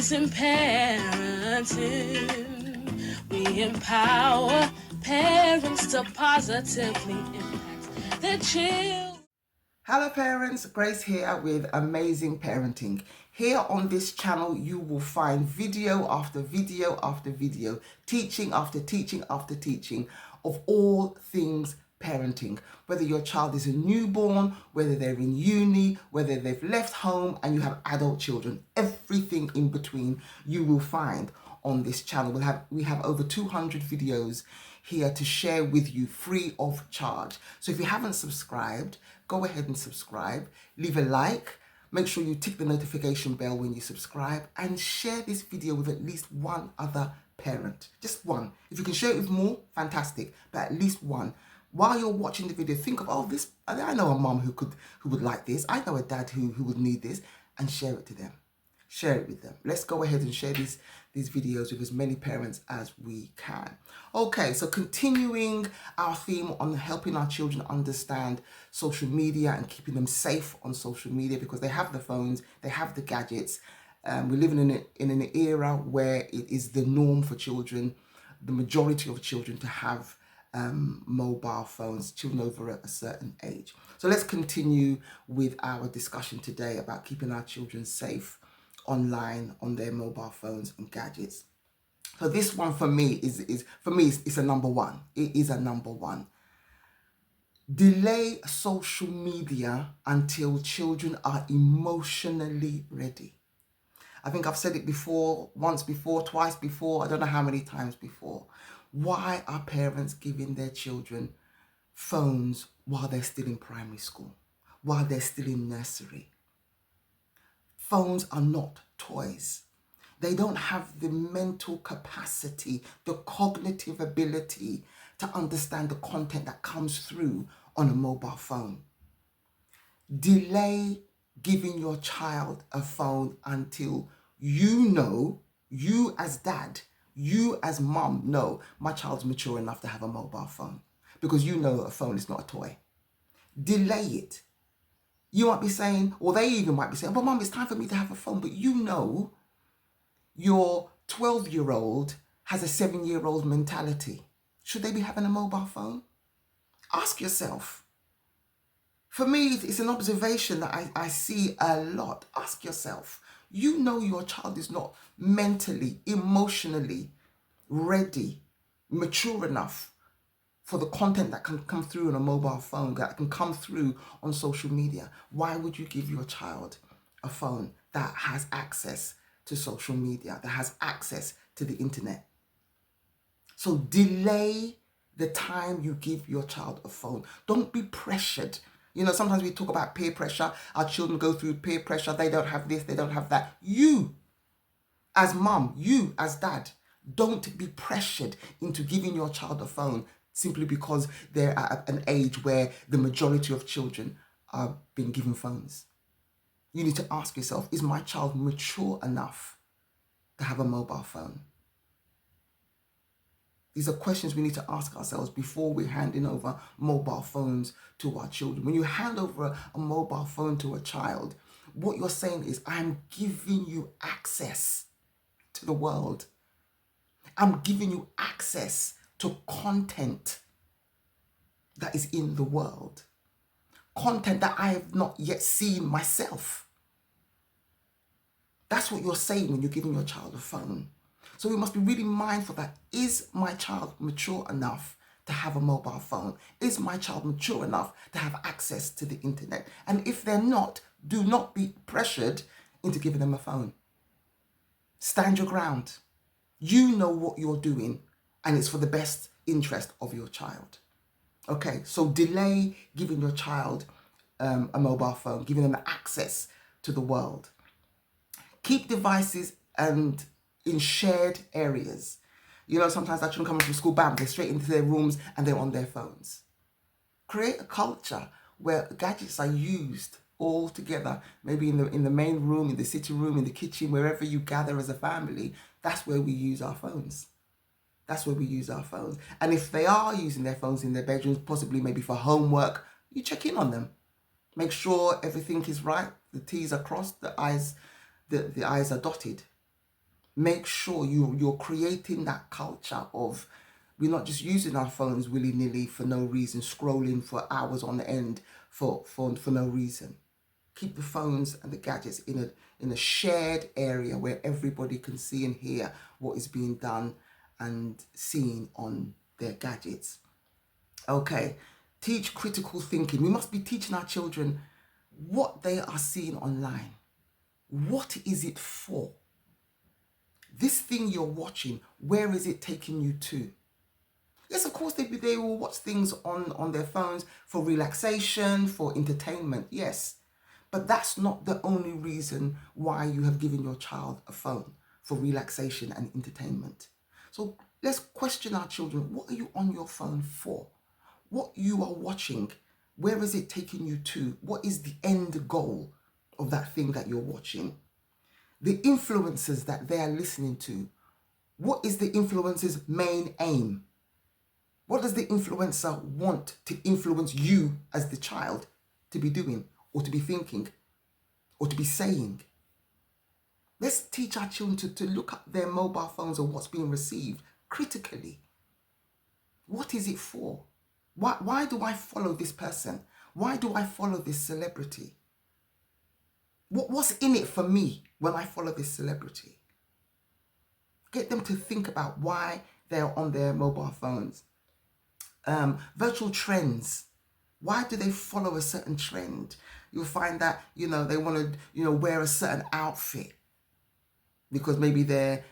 Girls in Parenting. We empower parents to positively impact their children. Hello parents, Grace here with Amazing Parenting. Here on this channel you will find video after video after video, teaching after teaching after teaching of all things parenting. Whether your child is a newborn, whether they're in uni, whether they've left home and you have adult children, everything in between you will find on this channel. We have over 200 videos here to share with you free of charge. So if you haven't subscribed, go ahead and subscribe, leave a like, make sure you tick the notification bell when you subscribe, and share this video with at least one other parent. Just one. If you can share it with more, fantastic, but at least one. While you're watching the video, think of, oh, this, I know a mom who would like this. I know a dad who would need this, and share it to them. Share it with them. Let's go ahead and share these videos with as many parents as we can. Okay, so continuing our theme on helping our children understand social media and keeping them safe on social media, because they have the phones, they have the gadgets. We're living in an era where it is the norm for children, the majority of children, to have mobile phones, children over a certain age. So let's continue with our discussion today about keeping our children safe online on their mobile phones and gadgets. So this one for me is a number one. It is a number one. Delay social media until children are emotionally ready. I think I've said it before, once before, twice before, I don't know how many times before. Why are parents giving their children phones while they're still in primary school, while they're still in nursery? Phones are not toys. They don't have the mental capacity, the cognitive ability to understand the content that comes through on a mobile phone. Delay giving your child a phone until you as dad, you as mom know my child's mature enough to have a mobile phone, because you know a phone is not a toy. Delay it. You might be saying, or they even might be saying, well, mom, it's time for me to have a phone. But you know your 12-year-old has a 7-year-old mentality. Should they be having a mobile phone? Ask yourself. For me, it's an observation that I see a lot. Ask yourself. You know your child is not mentally, emotionally ready, mature enough for the content that can come through on a mobile phone, that can come through on social media. Why would you give your child a phone that has access to social media, that has access to the internet? So delay the time you give your child a phone. Don't be pressured. You know, sometimes we talk about peer pressure. Our children go through peer pressure. They don't have this, they don't have that. You, as mom, you as dad, don't be pressured into giving your child a phone simply because they're at an age where the majority of children are being given phones. You need to ask yourself, is my child mature enough to have a mobile phone? These are questions we need to ask ourselves before we're handing over mobile phones to our children. When you hand over a mobile phone to a child, what you're saying is, I'm giving you access to the world. I'm giving you access to content that is in the world. Content that I have not yet seen myself. That's what you're saying when you're giving your child a phone. So we must be really mindful that, is my child mature enough to have a mobile phone? Is my child mature enough to have access to the internet? And if they're not, do not be pressured into giving them a phone. Stand your ground. You know what you're doing, and it's for the best interest of your child. Okay, so delay giving your child a mobile phone, giving them access to the world. Keep devices and in shared areas. You know, sometimes our children come from school, bam, they're straight into their rooms and they're on their phones. Create a culture where gadgets are used all together, maybe in the main room, in the sitting room, in the kitchen, wherever you gather as a family. That's where we use our phones. That's where we use our phones. And if they are using their phones in their bedrooms, possibly maybe for homework, you check in on them. Make sure everything is right. The T's are crossed, the I's are dotted. Make sure you're creating that culture of we're not just using our phones willy-nilly for no reason, scrolling for hours on end for no reason. Keep the phones and the gadgets in a shared area where everybody can see and hear what is being done and seen on their gadgets. Okay, teach critical thinking. We must be teaching our children what they are seeing online. What is it for? This thing you're watching, where is it taking you to? Yes, of course, they will watch things on their phones for relaxation, for entertainment, yes. But that's not the only reason why you have given your child a phone, for relaxation and entertainment. So let's question our children. What are you on your phone for? What you are watching, where is it taking you to? What is the end goal of that thing that you're watching? The influencers that they are listening to, what is the influencer's main aim? What does the influencer want to influence you as the child to be doing or to be thinking or to be saying? Let's teach our children to look at their mobile phones and what's being received critically. What is it for? Why do I follow this person? Why do I follow this celebrity? What's in it for me when I follow this celebrity? Get them to think about why they're on their mobile phones. Virtual trends. Why do they follow a certain trend? You'll find that, they want to, wear a certain outfit because maybe their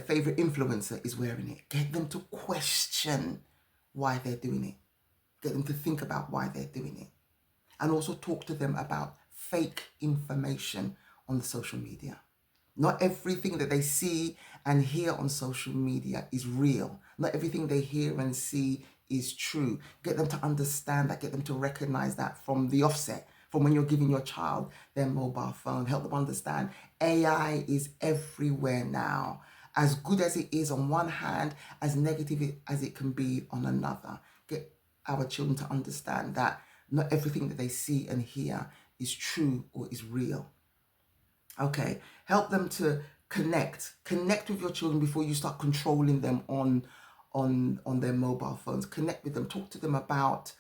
favorite influencer is wearing it. Get them to question why they're doing it. Get them to think about why they're doing it. And also talk to them about fake information on the social media. Not everything that they see and hear on social media is real. Not everything they hear and see is true. Get them to understand that, get them to recognize that from the offset, from when you're giving your child their mobile phone. Help them understand AI is everywhere now. As good as it is on one hand, as negative as it can be on another. Get our children to understand that not everything that they see and hear is true or is real. Okay, help them to connect with your children before you start controlling them on their mobile phones. Connect with them, talk to them about,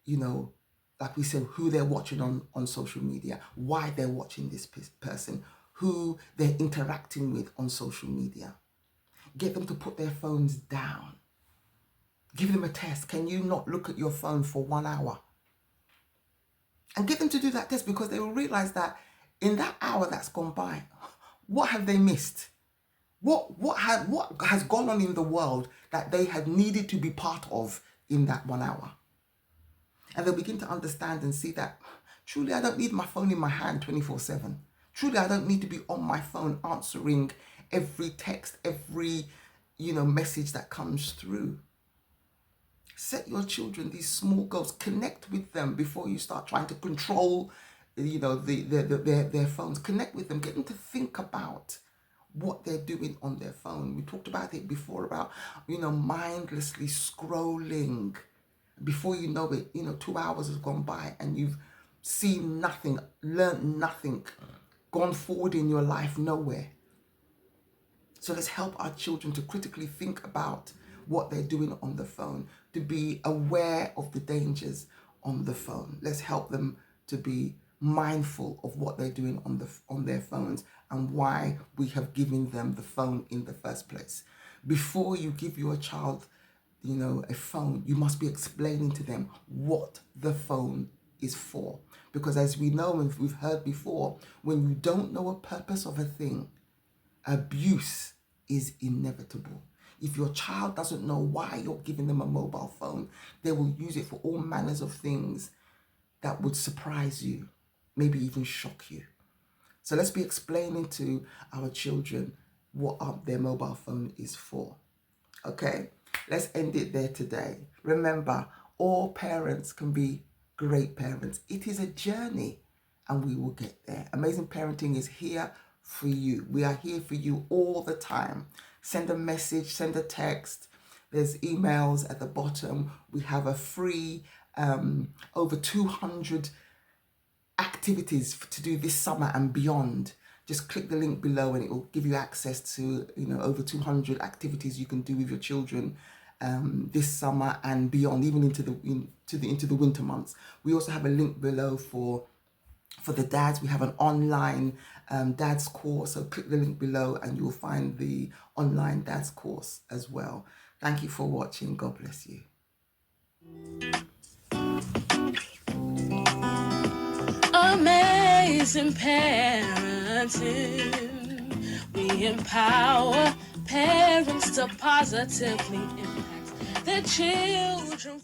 like we said, who they're watching on social media, why they're watching this person, who they're interacting with on social media. Get them to put their phones down. Give them a test. Can you not look at your phone for 1 hour? And get them to do that test, because they will realize that in that hour that's gone by, what have they missed? What has gone on in the world that they had needed to be part of in that 1 hour? And they'll begin to understand and see that truly I don't need my phone in my hand 24/7. Truly I don't need to be on my phone answering every text, every message that comes through. Set your children these small goals. Connect with them before you start trying to control their phones. Connect with them. Get them to think about what they're doing on their phone. We talked about it before about mindlessly scrolling. Before you know it, 2 hours has gone by and you've seen nothing, learned nothing, gone forward in your life nowhere. So let's help our children to critically think about what they're doing on the phone, to be aware of the dangers on the phone. Let's help them to be mindful of what they're doing on their phones and why we have given them the phone in the first place. Before you give your child, a phone, you must be explaining to them what the phone is for. Because as we know and we've heard before, when you don't know a purpose of a thing, abuse is inevitable. If your child doesn't know why you're giving them a mobile phone, they will use it for all manners of things that would surprise you, maybe even shock you. So let's be explaining to our children what their mobile phone is for. Okay, let's end it there today. Remember, all parents can be great parents. It is a journey and we will get there. Amazing Parenting is here for you. We are here for you all the time. Send a message, send a text. There's emails at the bottom. We have a free over 200 activities to do this summer and beyond just click the link below and it will give you access to, you know, over 200 activities you can do with your children this summer and beyond, even into the winter months. We also have a link below for the dads. We have an online dads course, so click the link below and you'll find the online dads course as well. Thank you for watching. God bless you. Amazing parenting. We empower parents to positively impact their children.